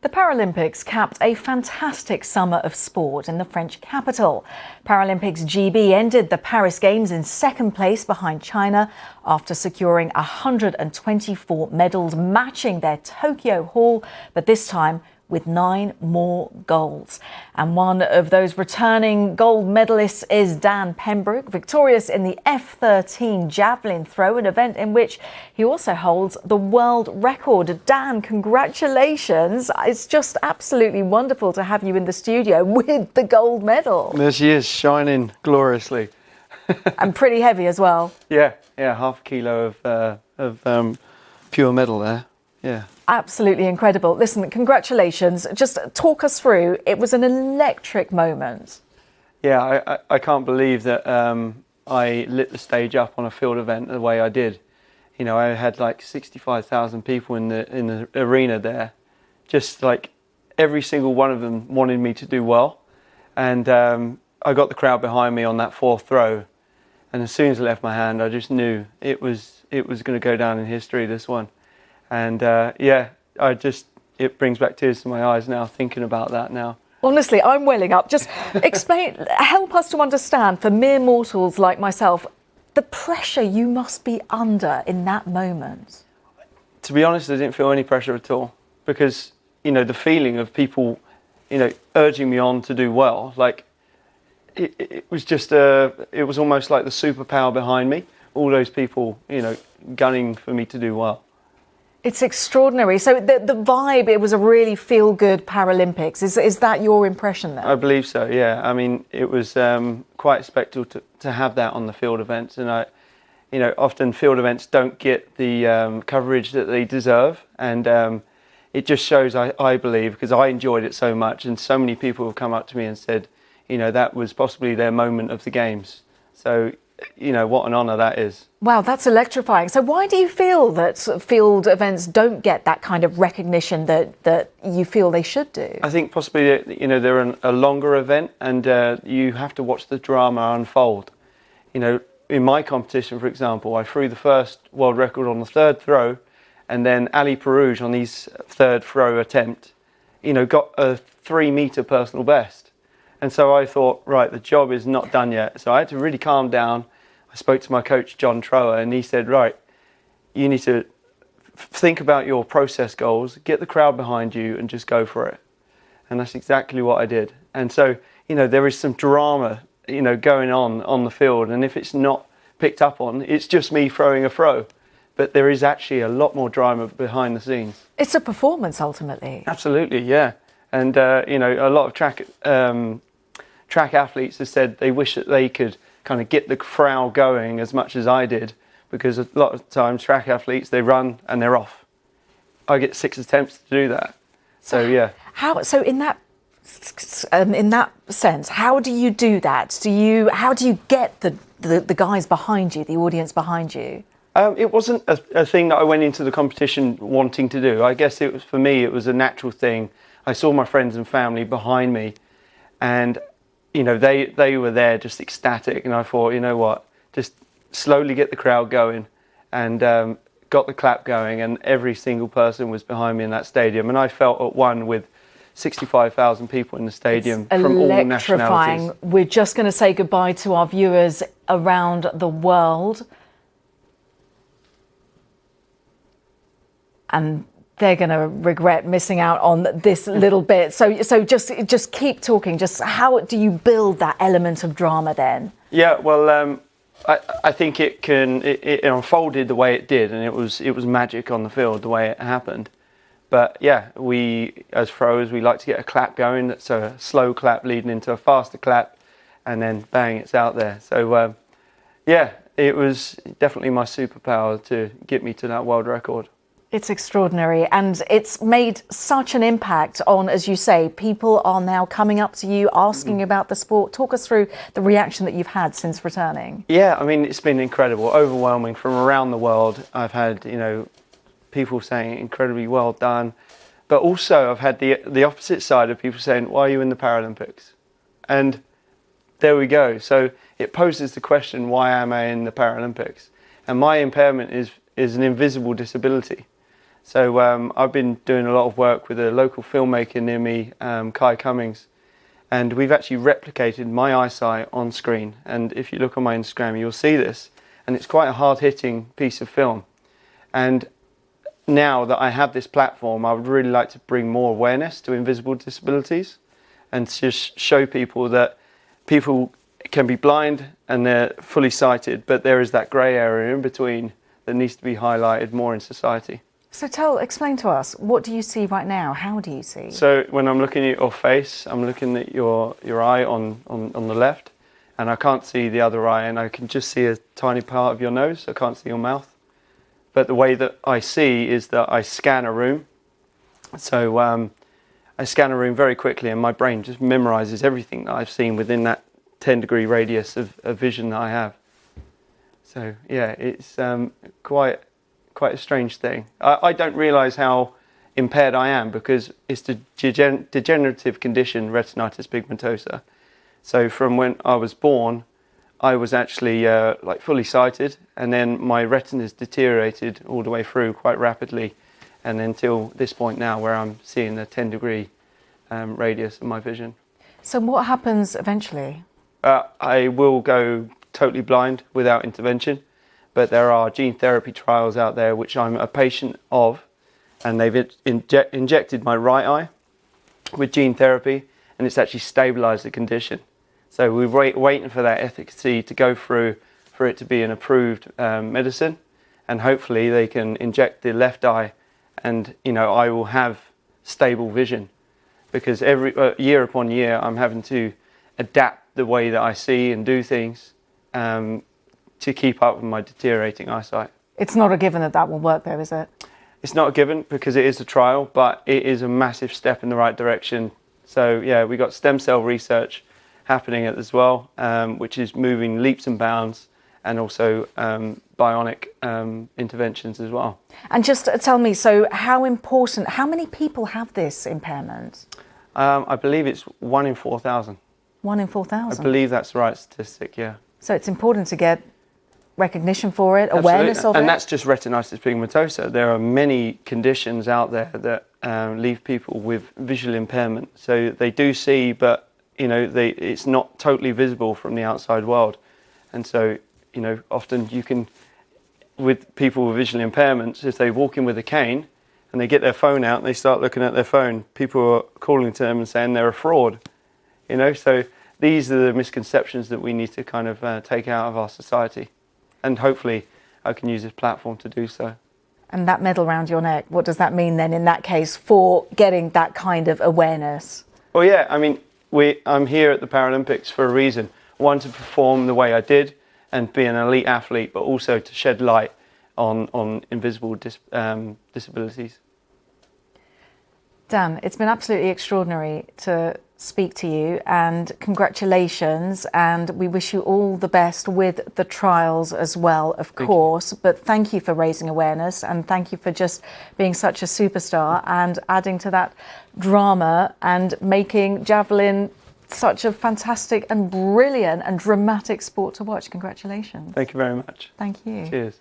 The Paralympics capped a fantastic summer of sport in the French capital. Paralympics GB ended the Paris Games in second place behind China after securing 124 medals, matching their Tokyo haul, but this time with 9 more golds. And one of those returning gold medalists is Dan Pembroke, victorious in the F13 javelin throw, an event in which he also holds the world record. Dan, congratulations. It's just absolutely wonderful to have you in the studio with the gold medal. There she is, shining gloriously. And pretty heavy as well. Yeah, half a kilo of pure metal there. Yeah. Absolutely incredible. Listen, congratulations. Just talk us through. It was an electric moment. Yeah, I can't believe that I lit the stage up on a field event the way I did. You know, I had like 65,000 people in the arena there. Just like every single one of them wanted me to do well. And I got the crowd behind me on that fourth throw. And as soon as it left my hand, I just knew it was going to go down in history, this one. And it brings back tears to my eyes now, thinking about that now. Honestly, I'm welling up. Just help us to understand, for mere mortals like myself, the pressure you must be under in that moment. To be honest, I didn't feel any pressure at all, because, you know, the feeling of people, you know, urging me on to do well, like, it was just, it was almost like the superpower behind me. All those people, you know, gunning for me to do well. It's extraordinary. So the vibe, it was a really feel-good Paralympics. Is that your impression there? I believe so, yeah. I mean, it was quite a spectacle to have that on the field events. And you know, often field events don't get the coverage that they deserve. And it just shows, I believe, because I enjoyed it so much. And so many people have come up to me and said, you know, that was possibly their moment of the Games. So, you know, what an honour that is. Wow, that's electrifying. So why do you feel that field events don't get that kind of recognition that you feel they should do? I think possibly, you know, they're a longer event, and you have to watch the drama unfold. You know, in my competition, for example, I threw the first world record on the third throw, and then Ali Perouge on his third throw attempt, you know, got a 3-metre personal best. And so I thought, right, the job is not done yet. So I had to really calm down. I spoke to my coach, John Trower, and he said, right, you need to think about your process goals, get the crowd behind you, and just go for it. And that's exactly what I did. And so, you know, there is some drama, you know, going on the field. And if it's not picked up on, it's just me throwing a throw. But there is actually a lot more drama behind the scenes. It's a performance, ultimately. Absolutely, yeah. And, you know, a lot of track athletes have said they wish that they could kind of get the crowd going as much as I did, because a lot of times track athletes, they run and they're off. I get 6 attempts to do that. So yeah. So in that sense, how do you do that? How do you get the guys behind you, the audience behind you? It wasn't a thing that I went into the competition wanting to do. I guess it was, for me, it was a natural thing. I saw my friends and family behind me, and you know, they were there just ecstatic, and I thought, you know what, just slowly get the crowd going, and got the clap going, and every single person was behind me in that stadium, and I felt at one with 65,000 people in the stadium from all nationalities. We're just going to say goodbye to our viewers around the world, and they're going to regret missing out on this little bit. So just keep talking. Just how do you build that element of drama then? Yeah, well, I think it unfolded the way it did, and it was magic on the field the way it happened. But yeah, we as throwers, we like to get a clap going. That's a slow clap leading into a faster clap, and then bang, it's out there. So yeah, it was definitely my superpower to get me to that world record. It's extraordinary, and it's made such an impact on, as you say, people are now coming up to you, asking about the sport. Talk us through the reaction that you've had since returning. Yeah, I mean, it's been incredible, overwhelming from around the world. I've had, you know, people saying incredibly well done, but also I've had the opposite side of people saying, why are you in the Paralympics? And there we go. So it poses the question, why am I in the Paralympics? And my impairment is an invisible disability. So I've been doing a lot of work with a local filmmaker near me, Kai Cummings, and we've actually replicated my eyesight on screen. And if you look on my Instagram, you'll see this, and it's quite a hard-hitting piece of film. And now that I have this platform, I would really like to bring more awareness to invisible disabilities and just show people that people can be blind and they're fully sighted, but there is that grey area in between that needs to be highlighted more in society. So explain to us, what do you see right now? How do you see? So when I'm looking at your face, I'm looking at your eye on the left, and I can't see the other eye, and I can just see a tiny part of your nose. I can't see your mouth. But the way that I see is that I scan a room. So I scan a room very quickly, and my brain just memorizes everything that I've seen within that 10-degree radius of vision that I have. So yeah, it's quite a strange thing. I don't realise how impaired I am because it's the degenerative condition retinitis pigmentosa. So from when I was born, I was actually like fully sighted, and then my retinas deteriorated all the way through quite rapidly, and until this point now where I'm seeing a 10-degree radius of my vision. So what happens eventually? I will go totally blind without intervention, but there are gene therapy trials out there which I'm a patient of, and they've injected my right eye with gene therapy, and it's actually stabilised the condition. So we're waiting for that efficacy to go through for it to be an approved medicine, and hopefully they can inject the left eye, and I will have stable vision, because every year upon year I'm having to adapt the way that I see and do things to keep up with my deteriorating eyesight. It's not a given that that will work though, is it? It's not a given because it is a trial, but it is a massive step in the right direction. So yeah, we got stem cell research happening as well, which is moving leaps and bounds, and also bionic interventions as well. And just tell me, so how many people have this impairment? I believe it's 1 in 4,000. 1 in 4,000? I believe that's the right statistic, yeah. So it's important to get recognition for it, awareness of it? And that's just retinitis pigmentosa. There are many conditions out there that leave people with visual impairment. So they do see, but it's not totally visible from the outside world. And so, often you can, with people with visual impairments, if they walk in with a cane and they get their phone out and they start looking at their phone, people are calling to them and saying they're a fraud. So these are the misconceptions that we need to kind of take out of our society. And hopefully I can use this platform to do so. And that medal around your neck, what does that mean then in that case for getting that kind of awareness? Well, yeah, I mean, I'm here at the Paralympics for a reason. One, to perform the way I did and be an elite athlete, but also to shed light on invisible disabilities. Dan, it's been absolutely extraordinary to speak to you, and congratulations, and we wish you all the best with the trials as well, of course. But thank you for raising awareness, and thank you for just being such a superstar and adding to that drama and making javelin such a fantastic and brilliant and dramatic sport to watch. Congratulations. Thank you very much. Thank you. Cheers.